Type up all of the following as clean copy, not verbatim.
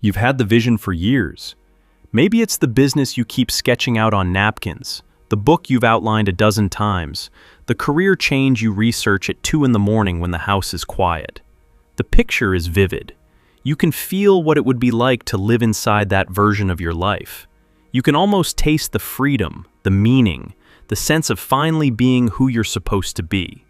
You've had the vision for years. Maybe it's the business you keep sketching out on napkins, the book you've outlined a dozen times, the career change you research at 2 in the morning when the house is quiet. The picture is vivid. You can feel what it would be like to live inside that version of your life. You can almost taste the freedom, the meaning, the sense of finally being who you're supposed to be.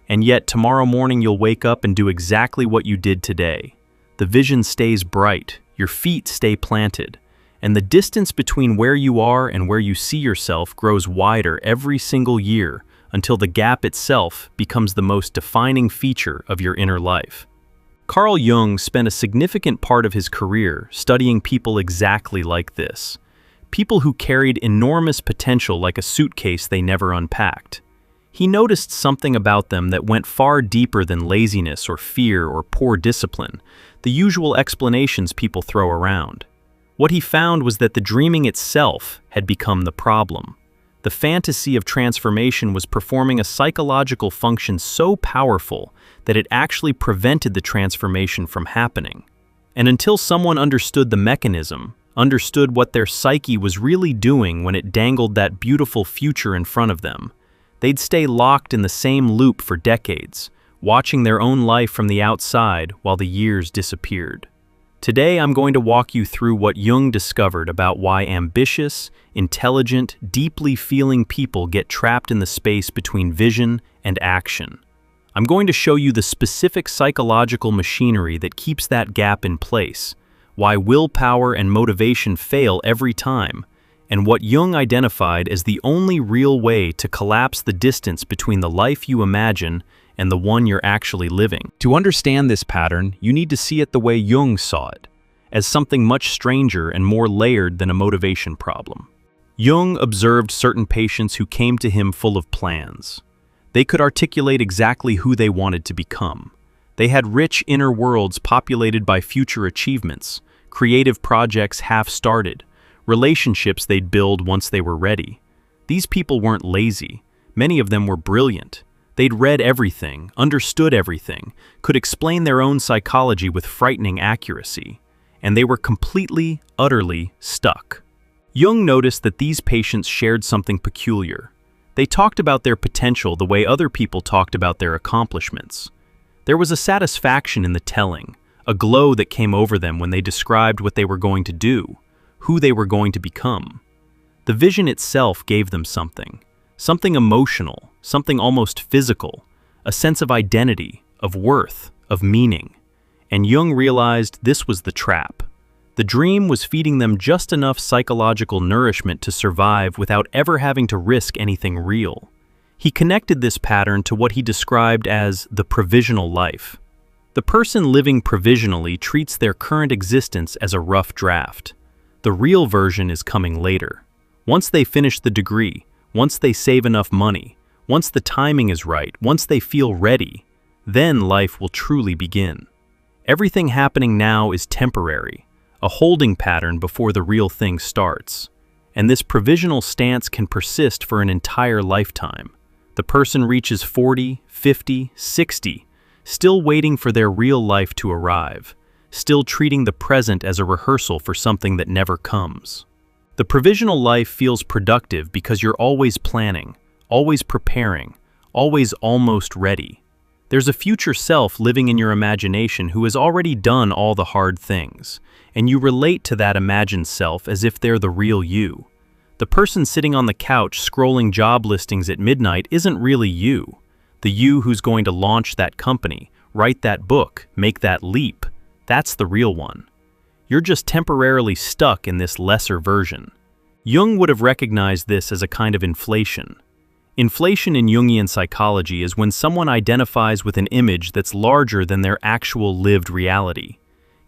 And yet tomorrow morning you'll wake up and do exactly what you did today. The vision stays bright, your feet stay planted, and the distance between where you are and where you see yourself grows wider every single year until the gap itself becomes the most defining feature of your inner life. Carl Jung spent a significant part of his career studying people exactly like this. People who carried enormous potential like a suitcase they never unpacked. He noticed something about them that went far deeper than laziness or fear or poor discipline, the usual explanations people throw around. What he found was that the dreaming itself had become the problem. The fantasy of transformation was performing a psychological function so powerful that it actually prevented the transformation from happening. And until someone understood the mechanism, understood what their psyche was really doing when it dangled that beautiful future in front of them, they'd stay locked in the same loop for decades, watching their own life from the outside while the years disappeared. Today, I'm going to walk you through what Jung discovered about why ambitious, intelligent, deeply feeling people get trapped in the space between vision and action. I'm going to show you the specific psychological machinery that keeps that gap in place, why willpower and motivation fail every time, and what Jung identified as the only real way to collapse the distance between the life you imagine and the one you're actually living. To understand this pattern, you need to see it the way Jung saw it, as something much stranger and more layered than a motivation problem. Jung observed certain patients who came to him full of plans. They could articulate exactly who they wanted to become. They had rich inner worlds populated by future achievements, creative projects half-started, relationships they'd build once they were ready. These people weren't lazy. Many of them were brilliant. They'd read everything, understood everything, could explain their own psychology with frightening accuracy. And they were completely, utterly stuck. Jung noticed that these patients shared something peculiar. They talked about their potential the way other people talked about their accomplishments. There was a satisfaction in the telling, a glow that came over them when they described what they were going to do, who they were going to become. The vision itself gave them something emotional, something almost physical, a sense of identity, of worth, of meaning. And Jung realized this was the trap. The dream was feeding them just enough psychological nourishment to survive without ever having to risk anything real. He connected this pattern to what he described as the provisional life. The person living provisionally treats their current existence as a rough draft. The real version is coming later. Once they finish the degree, once they save enough money, once the timing is right, once they feel ready, then life will truly begin. Everything happening now is temporary, a holding pattern before the real thing starts. And this provisional stance can persist for an entire lifetime. The person reaches 40, 50, 60, still waiting for their real life to arrive, still treating the present as a rehearsal for something that never comes. The provisional life feels productive because you're always planning, always preparing, always almost ready. There's a future self living in your imagination who has already done all the hard things, and you relate to that imagined self as if they're the real you. The person sitting on the couch scrolling job listings at midnight isn't really you. The you who's going to launch that company, write that book, make that leap. That's the real one. You're just temporarily stuck in this lesser version. Jung would have recognized this as a kind of inflation. Inflation in Jungian psychology is when someone identifies with an image that's larger than their actual lived reality.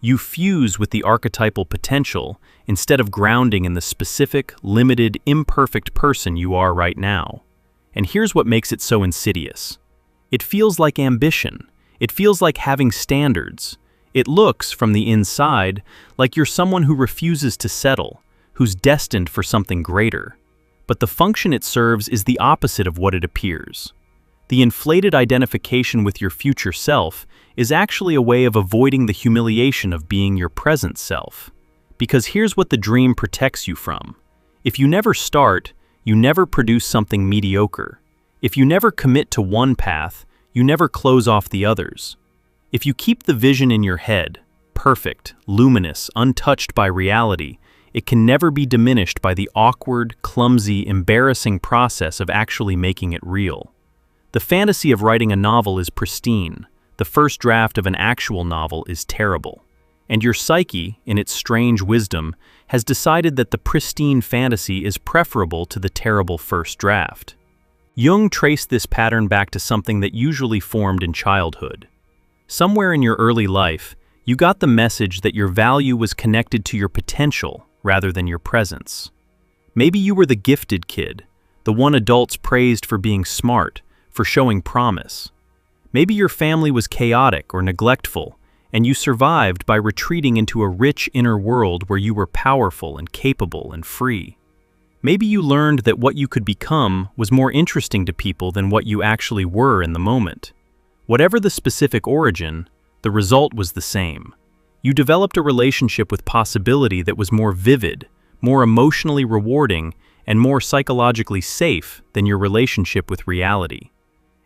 You fuse with the archetypal potential instead of grounding in the specific, limited, imperfect person you are right now. And here's what makes it so insidious. It feels like ambition. It feels like having standards. It looks, from the inside, like you're someone who refuses to settle, who's destined for something greater. But the function it serves is the opposite of what it appears. The inflated identification with your future self is actually a way of avoiding the humiliation of being your present self. Because here's what the dream protects you from. If you never start, you never produce something mediocre. If you never commit to one path, you never close off the others. If you keep the vision in your head, perfect, luminous, untouched by reality, it can never be diminished by the awkward, clumsy, embarrassing process of actually making it real. The fantasy of writing a novel is pristine. The first draft of an actual novel is terrible. And your psyche, in its strange wisdom, has decided that the pristine fantasy is preferable to the terrible first draft. Jung traced this pattern back to something that usually formed in childhood. Somewhere in your early life, you got the message that your value was connected to your potential rather than your presence. Maybe you were the gifted kid, the one adults praised for being smart, for showing promise. Maybe your family was chaotic or neglectful, and you survived by retreating into a rich inner world where you were powerful and capable and free. Maybe you learned that what you could become was more interesting to people than what you actually were in the moment. Whatever the specific origin, the result was the same. You developed a relationship with possibility that was more vivid, more emotionally rewarding, and more psychologically safe than your relationship with reality.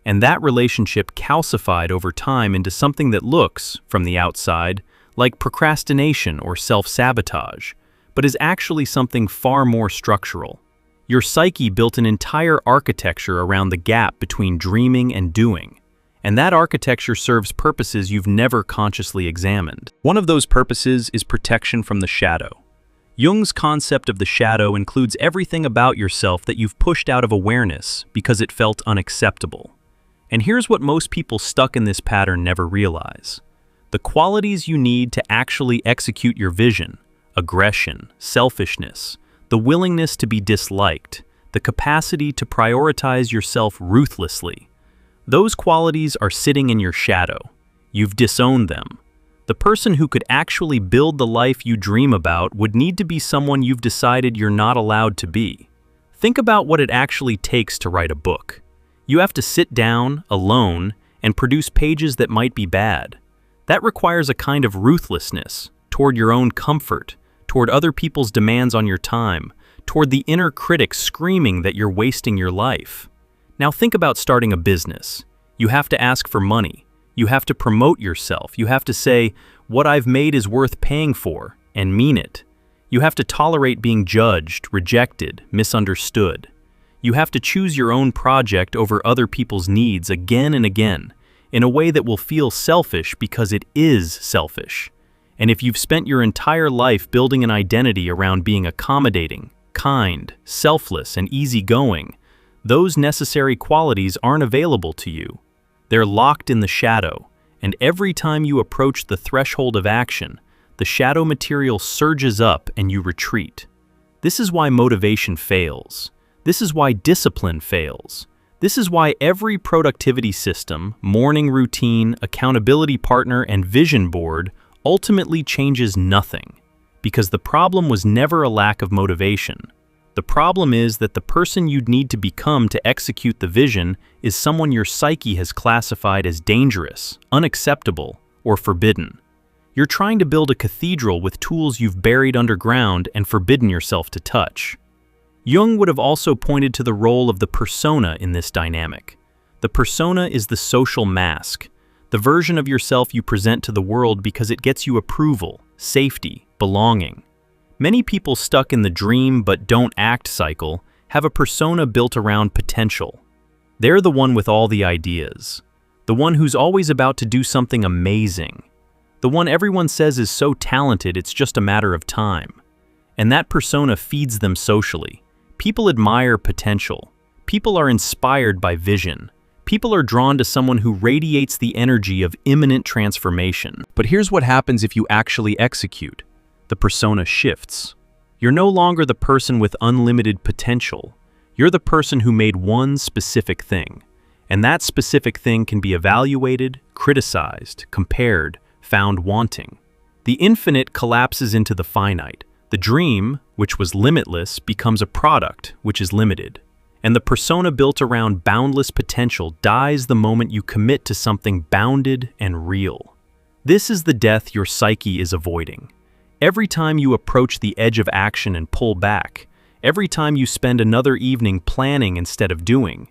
And that relationship calcified over time into something that looks, from the outside, like procrastination or self-sabotage, but is actually something far more structural. Your psyche built an entire architecture around the gap between dreaming and doing, and that architecture serves purposes you've never consciously examined. One of those purposes is protection from the shadow. Jung's concept of the shadow includes everything about yourself that you've pushed out of awareness because it felt unacceptable. And here's what most people stuck in this pattern never realize. The qualities you need to actually execute your vision, aggression, selfishness, the willingness to be disliked, the capacity to prioritize yourself ruthlessly, those qualities are sitting in your shadow. You've disowned them. The person who could actually build the life you dream about would need to be someone you've decided you're not allowed to be. Think about what it actually takes to write a book. You have to sit down, alone, and produce pages that might be bad. That requires a kind of ruthlessness toward your own comfort, toward other people's demands on your time, toward the inner critic screaming that you're wasting your life. Now think about starting a business. You have to ask for money. You have to promote yourself. You have to say, what I've made is worth paying for, and mean it. You have to tolerate being judged, rejected, misunderstood. You have to choose your own project over other people's needs again and again, in a way that will feel selfish because it is selfish. And if you've spent your entire life building an identity around being accommodating, kind, selfless, and easygoing, those necessary qualities aren't available to you. They're locked in the shadow, and every time you approach the threshold of action, the shadow material surges up and you retreat. This is why motivation fails. This is why discipline fails. This is why every productivity system, morning routine, accountability partner, and vision board ultimately changes nothing. Because the problem was never a lack of motivation. The problem is that the person you'd need to become to execute the vision is someone your psyche has classified as dangerous, unacceptable, or forbidden. You're trying to build a cathedral with tools you've buried underground and forbidden yourself to touch. Jung would have also pointed to the role of the persona in this dynamic. The persona is the social mask, the version of yourself you present to the world because it gets you approval, safety, belonging. Many people stuck in the dream but don't act cycle have a persona built around potential. They're the one with all the ideas, the one who's always about to do something amazing, the one everyone says is so talented it's just a matter of time. And that persona feeds them socially. People admire potential. People are inspired by vision. People are drawn to someone who radiates the energy of imminent transformation. But here's what happens if you actually execute. The persona shifts. You're no longer the person with unlimited potential. You're the person who made one specific thing. And that specific thing can be evaluated, criticized, compared, found wanting. The infinite collapses into the finite. The dream, which was limitless, becomes a product, which is limited. and the persona built around boundless potential dies the moment you commit to something bounded and real. This is the death your psyche is avoiding. Every time you approach the edge of action and pull back, every time you spend another evening planning instead of doing,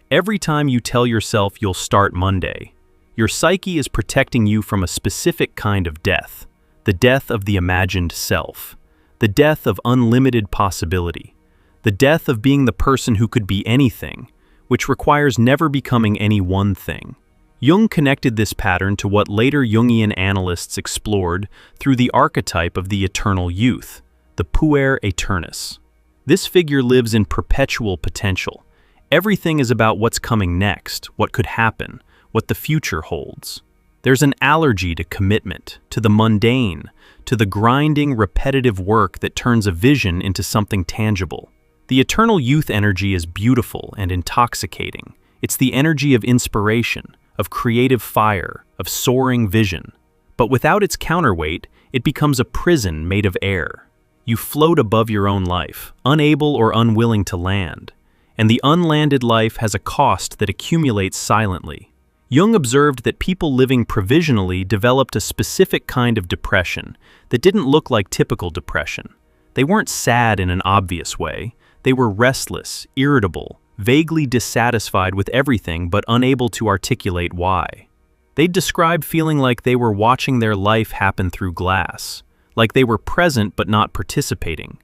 every time you tell yourself you'll start Monday, your psyche is protecting you from a specific kind of death, the death of the imagined self, the death of unlimited possibility, the death of being the person who could be anything, which requires never becoming any one thing. Jung connected this pattern to what later Jungian analysts explored through the archetype of the eternal youth, the puer aeternus. This figure lives in perpetual potential. Everything is about what's coming next, what could happen, what the future holds. There's an allergy to commitment, to the mundane, to the grinding, repetitive work that turns a vision into something tangible. The eternal youth energy is beautiful and intoxicating. It's the energy of inspiration, of creative fire, of soaring vision. But without its counterweight, it becomes a prison made of air. You float above your own life, unable or unwilling to land. And the unlanded life has a cost that accumulates silently. Jung observed that people living provisionally developed a specific kind of depression that didn't look like typical depression. They weren't sad in an obvious way. They were restless, irritable, vaguely dissatisfied with everything but unable to articulate why. They'd describe feeling like they were watching their life happen through glass, like they were present but not participating,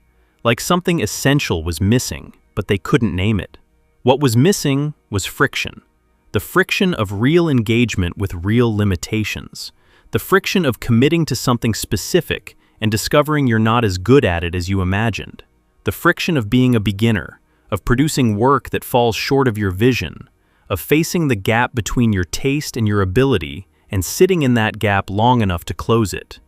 like something essential was missing, but they couldn't name it. What was missing was friction, the friction of real engagement with real limitations, the friction of committing to something specific and discovering you're not as good at it as you imagined, the friction of being a beginner, of producing work that falls short of your vision, of facing the gap between your taste and your ability and sitting in that gap long enough to close it.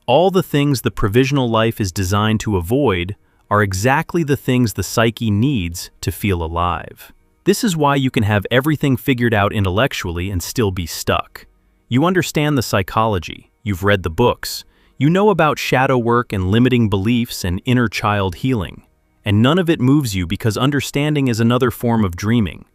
All the things the provisional life is designed to avoid are exactly the things the psyche needs to feel alive. This is why you can have everything figured out intellectually and still be stuck. You understand the psychology, you've read the books, you know about shadow work and limiting beliefs and inner child healing. And none of it moves you because understanding is another form of dreaming.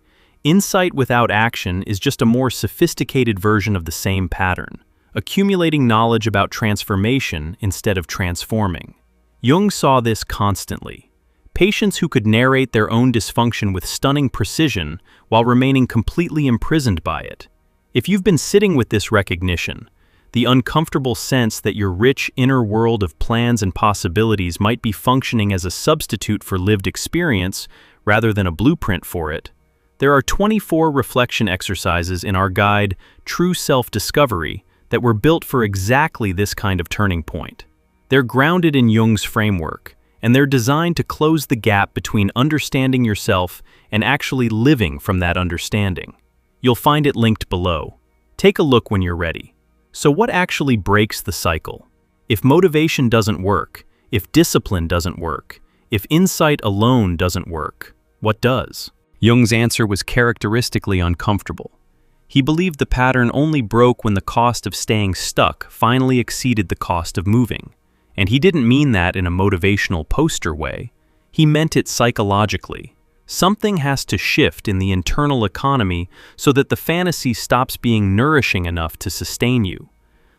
Insight without action is just a more sophisticated version of the same pattern, accumulating knowledge about transformation instead of transforming. Jung saw this constantly. Patients who could narrate their own dysfunction with stunning precision while remaining completely imprisoned by it. If you've been sitting with this recognition, the uncomfortable sense that your rich inner world of plans and possibilities might be functioning as a substitute for lived experience rather than a blueprint for it, there are 24 reflection exercises in our guide, True Self-Discovery, that were built for exactly this kind of turning point. They're grounded in Jung's framework, and they're designed to close the gap between understanding yourself and actually living from that understanding. You'll find it linked below. Take a look when you're ready. So what actually breaks the cycle? If motivation doesn't work, if discipline doesn't work, if insight alone doesn't work, what does? Jung's answer was characteristically uncomfortable. He believed the pattern only broke when the cost of staying stuck finally exceeded the cost of moving. And he didn't mean that in a motivational poster way. He meant it psychologically. Something has to shift in the internal economy so that the fantasy stops being nourishing enough to sustain you.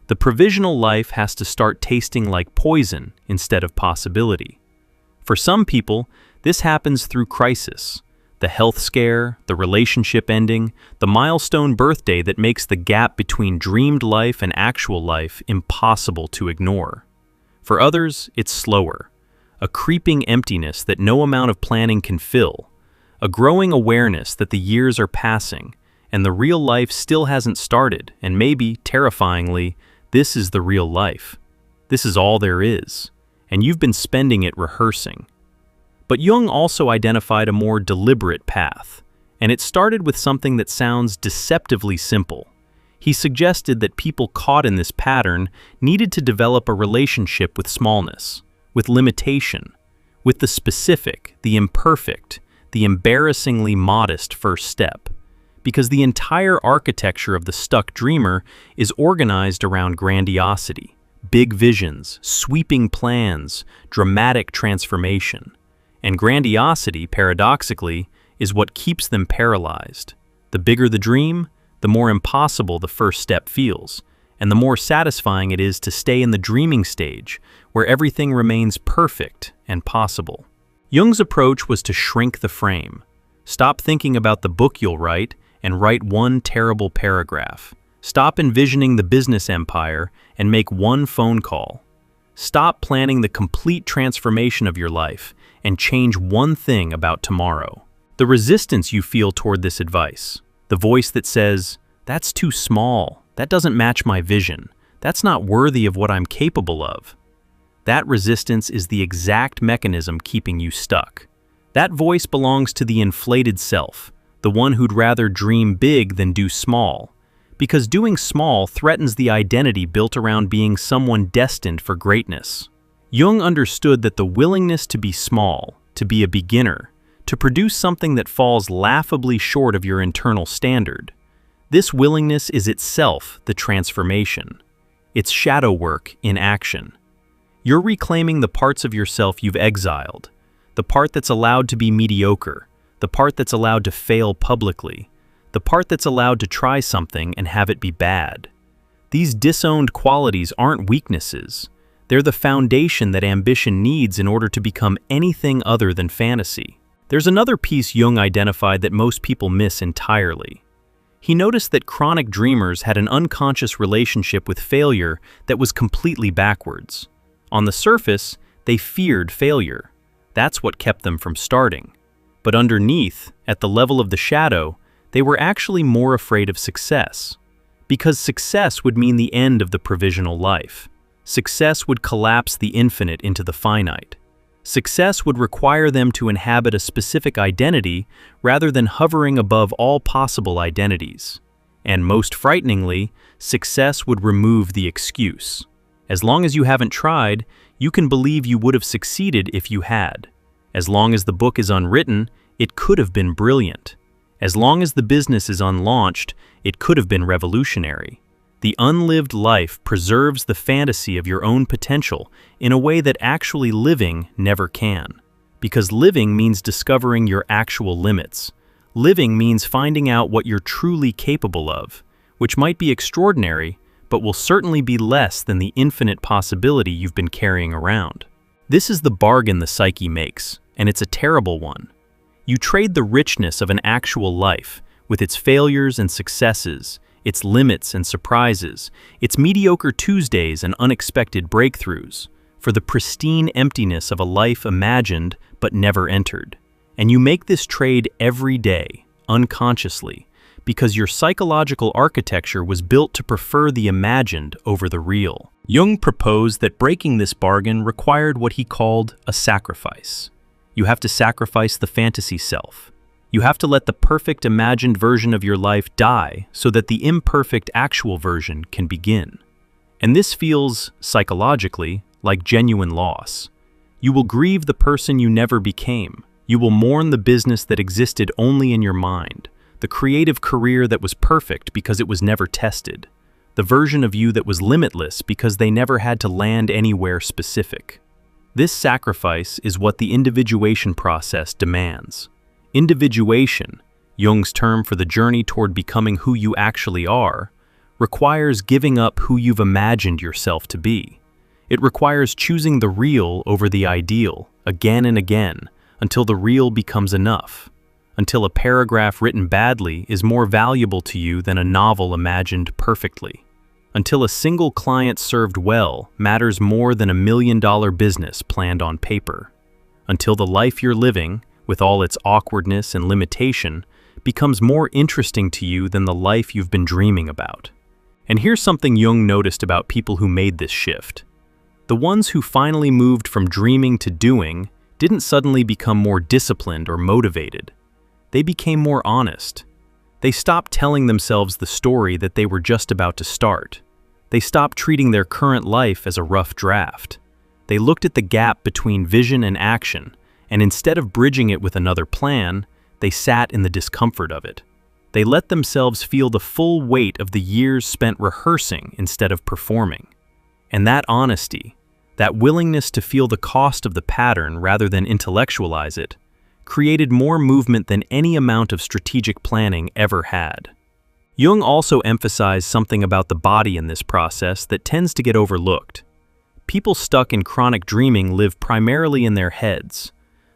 The provisional life has to start tasting like poison instead of possibility. For some people, this happens through crisis. The health scare, the relationship ending, the milestone birthday that makes the gap between dreamed life and actual life impossible to ignore. For others, it's slower. A creeping emptiness that no amount of planning can fill. A growing awareness that the years are passing, and the real life still hasn't started, and maybe, terrifyingly, this is the real life. This is all there is, and you've been spending it rehearsing. But Jung also identified a more deliberate path, and it started with something that sounds deceptively simple. He suggested that people caught in this pattern needed to develop a relationship with smallness, with limitation, with the specific, the imperfect, the embarrassingly modest first step, because the entire architecture of the stuck dreamer is organized around grandiosity, big visions, sweeping plans, dramatic transformation. And grandiosity, paradoxically, is what keeps them paralyzed. The bigger the dream, the more impossible the first step feels, and the more satisfying it is to stay in the dreaming stage, where everything remains perfect and possible. Jung's approach was to shrink the frame. Stop thinking about the book you'll write and write one terrible paragraph. Stop envisioning the business empire and make one phone call. Stop planning the complete transformation of your life and change one thing about tomorrow. The resistance you feel toward this advice, the voice that says, "That's too small, that doesn't match my vision, that's not worthy of what I'm capable of," that resistance is the exact mechanism keeping you stuck. That voice belongs to the inflated self, the one who'd rather dream big than do small, because doing small threatens the identity built around being someone destined for greatness. Jung understood that the willingness to be small, to be a beginner, to produce something that falls laughably short of your internal standard, this willingness is itself the transformation. It's shadow work in action. You're reclaiming the parts of yourself you've exiled, the part that's allowed to be mediocre, the part that's allowed to fail publicly, the part that's allowed to try something and have it be bad. These disowned qualities aren't weaknesses. They're the foundation that ambition needs in order to become anything other than fantasy. There's another piece Jung identified that most people miss entirely. He noticed that chronic dreamers had an unconscious relationship with failure that was completely backwards. On the surface, they feared failure. That's what kept them from starting. But underneath, at the level of the shadow, they were actually more afraid of success. Because success would mean the end of the provisional life. Success would collapse the infinite into the finite. Success would require them to inhabit a specific identity rather than hovering above all possible identities. And most frighteningly, success would remove the excuse. As long as you haven't tried, you can believe you would have succeeded if you had. As long as the book is unwritten, it could have been brilliant. As long as the business is unlaunched, it could have been revolutionary. The unlived life preserves the fantasy of your own potential in a way that actually living never can. Because living means discovering your actual limits. Living means finding out what you're truly capable of, which might be extraordinary, but will certainly be less than the infinite possibility you've been carrying around. This is the bargain the psyche makes, and it's a terrible one. You trade the richness of an actual life, with its failures and successes, its limits and surprises, its mediocre Tuesdays and unexpected breakthroughs, for the pristine emptiness of a life imagined but never entered. And you make this trade every day, unconsciously, because your psychological architecture was built to prefer the imagined over the real. Jung proposed that breaking this bargain required what he called a sacrifice. You have to sacrifice the fantasy self. You have to let the perfect imagined version of your life die so that the imperfect actual version can begin. And this feels, psychologically, like genuine loss. You will grieve the person you never became. You will mourn the business that existed only in your mind, the creative career that was perfect because it was never tested, the version of you that was limitless because they never had to land anywhere specific. This sacrifice is what the individuation process demands. Individuation, Jung's term for the journey toward becoming who you actually are, requires giving up who you've imagined yourself to be. It requires choosing the real over the ideal, again and again, until the real becomes enough, until a paragraph written badly is more valuable to you than a novel imagined perfectly, until a single client served well matters more than $1 million business planned on paper, until the life you're living, with all its awkwardness and limitation, becomes more interesting to you than the life you've been dreaming about. And here's something Jung noticed about people who made this shift. The ones who finally moved from dreaming to doing didn't suddenly become more disciplined or motivated. They became more honest. They stopped telling themselves the story that they were just about to start. They stopped treating their current life as a rough draft. They looked at the gap between vision and action, and instead of bridging it with another plan, they sat in the discomfort of it. They let themselves feel the full weight of the years spent rehearsing instead of performing. And that honesty, that willingness to feel the cost of the pattern rather than intellectualize it, created more movement than any amount of strategic planning ever had. Jung also emphasized something about the body in this process that tends to get overlooked. People stuck in chronic dreaming live primarily in their heads.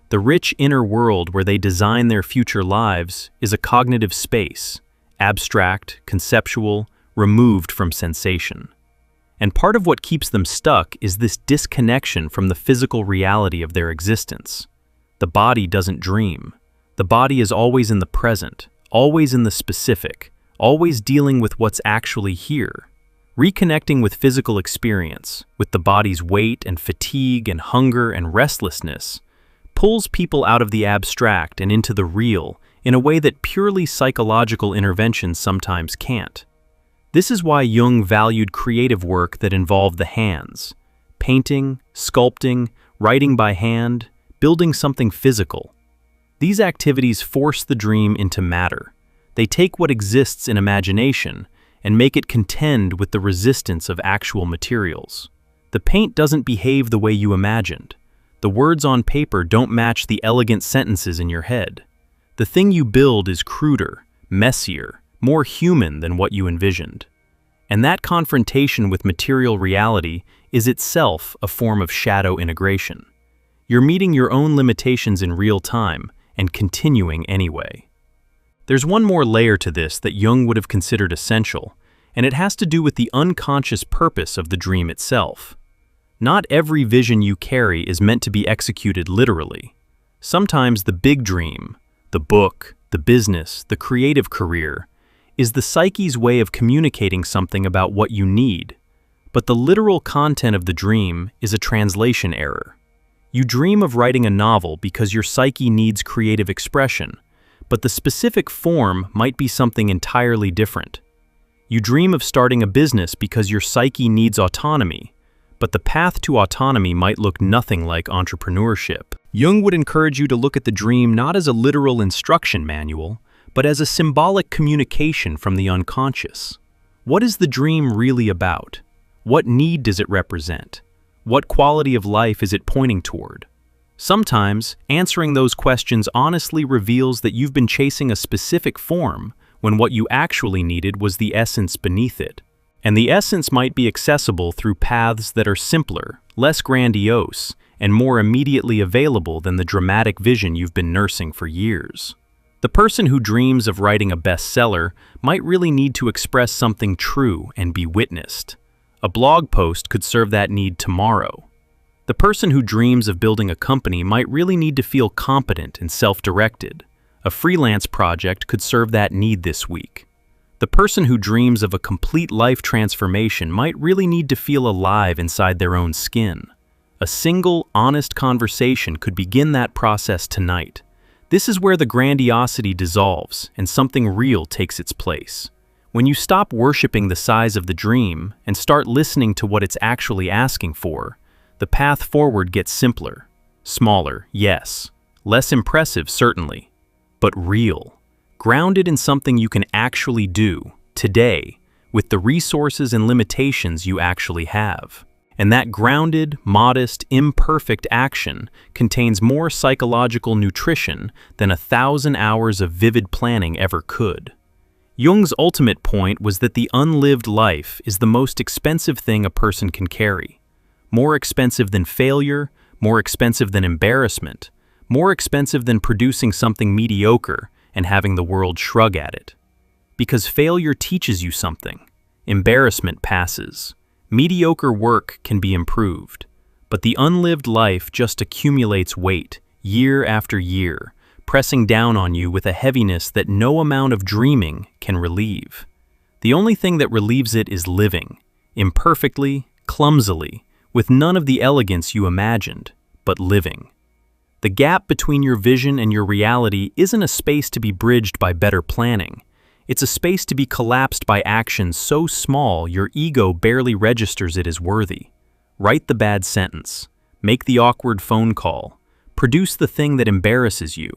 The rich inner world where they design their future lives is a cognitive space, abstract, conceptual, removed from sensation. And part of what keeps them stuck is this disconnection from the physical reality of their existence. The body doesn't dream. The body is always in the present, always in the specific, always dealing with what's actually here. Reconnecting with physical experience, with the body's weight and fatigue and hunger and restlessness, pulls people out of the abstract and into the real in a way that purely psychological interventions sometimes can't. This is why Jung valued creative work that involved the hands: painting, sculpting, writing by hand, building something physical. These activities force the dream into matter. They take what exists in imagination and make it contend with the resistance of actual materials. The paint doesn't behave the way you imagined. The words on paper don't match the elegant sentences in your head. The thing you build is cruder, messier, more human than what you envisioned. And that confrontation with material reality is itself a form of shadow integration. You're meeting your own limitations in real time and continuing anyway. There's one more layer to this that Jung would have considered essential, and it has to do with the unconscious purpose of the dream itself. Not every vision you carry is meant to be executed literally. Sometimes the big dream, the book, the business, the creative career, is the psyche's way of communicating something about what you need. But the literal content of the dream is a translation error. You dream of writing a novel because your psyche needs creative expression, but the specific form might be something entirely different. You dream of starting a business because your psyche needs autonomy, but the path to autonomy might look nothing like entrepreneurship. Jung would encourage you to look at the dream not as a literal instruction manual, but as a symbolic communication from the unconscious. What is the dream really about? What need does it represent? What quality of life is it pointing toward? Sometimes, answering those questions honestly reveals that you've been chasing a specific form when what you actually needed was the essence beneath it. And the essence might be accessible through paths that are simpler, less grandiose, and more immediately available than the dramatic vision you've been nursing for years. The person who dreams of writing a bestseller might really need to express something true and be witnessed. A blog post could serve that need tomorrow. The person who dreams of building a company might really need to feel competent and self-directed. A freelance project could serve that need this week. The person who dreams of a complete life transformation might really need to feel alive inside their own skin. A single, honest conversation could begin that process tonight. This is where the grandiosity dissolves and something real takes its place. When you stop worshiping the size of the dream and start listening to what it's actually asking for, the path forward gets simpler. Smaller, yes. Less impressive, certainly. But real. Grounded in something you can actually do, today, with the resources and limitations you actually have. And that grounded, modest, imperfect action contains more psychological nutrition than 1,000 hours of vivid planning ever could. Jung's ultimate point was that the unlived life is the most expensive thing a person can carry. More expensive than failure, more expensive than embarrassment, more expensive than producing something mediocre and having the world shrug at it. Because failure teaches you something. Embarrassment passes. Mediocre work can be improved. But the unlived life just accumulates weight, year after year, pressing down on you with a heaviness that no amount of dreaming can relieve. The only thing that relieves it is living, imperfectly, clumsily, with none of the elegance you imagined, but living. The gap between your vision and your reality isn't a space to be bridged by better planning. It's a space to be collapsed by actions so small your ego barely registers it as worthy. Write the bad sentence. Make the awkward phone call. Produce the thing that embarrasses you.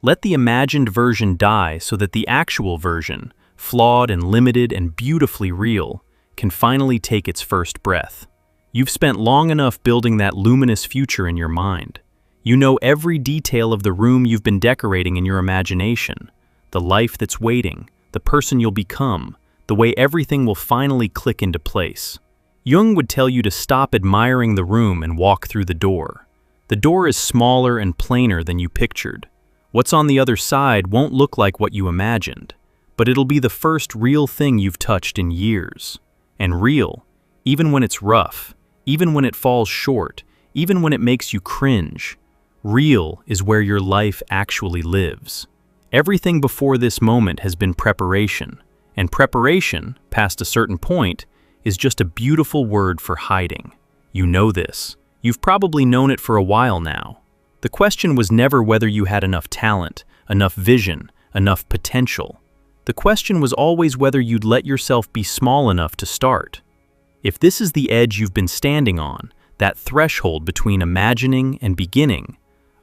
Let the imagined version die so that the actual version, flawed and limited and beautifully real, can finally take its first breath. You've spent long enough building that luminous future in your mind. You know every detail of the room you've been decorating in your imagination, the life that's waiting, the person you'll become, the way everything will finally click into place. Jung would tell you to stop admiring the room and walk through the door. The door is smaller and plainer than you pictured. What's on the other side won't look like what you imagined, but it'll be the first real thing you've touched in years. And real, even when it's rough, even when it falls short, even when it makes you cringe. Real is where your life actually lives. Everything before this moment has been preparation, and preparation, past a certain point, is just a beautiful word for hiding. You know this. You've probably known it for a while now. The question was never whether you had enough talent, enough vision, enough potential. The question was always whether you'd let yourself be small enough to start. If this is the edge you've been standing on, that threshold between imagining and beginning,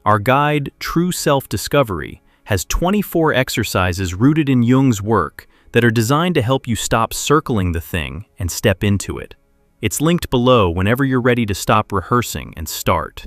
our guide, True Self-Discovery, has 24 exercises rooted in Jung's work that are designed to help you stop circling the thing and step into it. It's linked below whenever you're ready to stop rehearsing and start.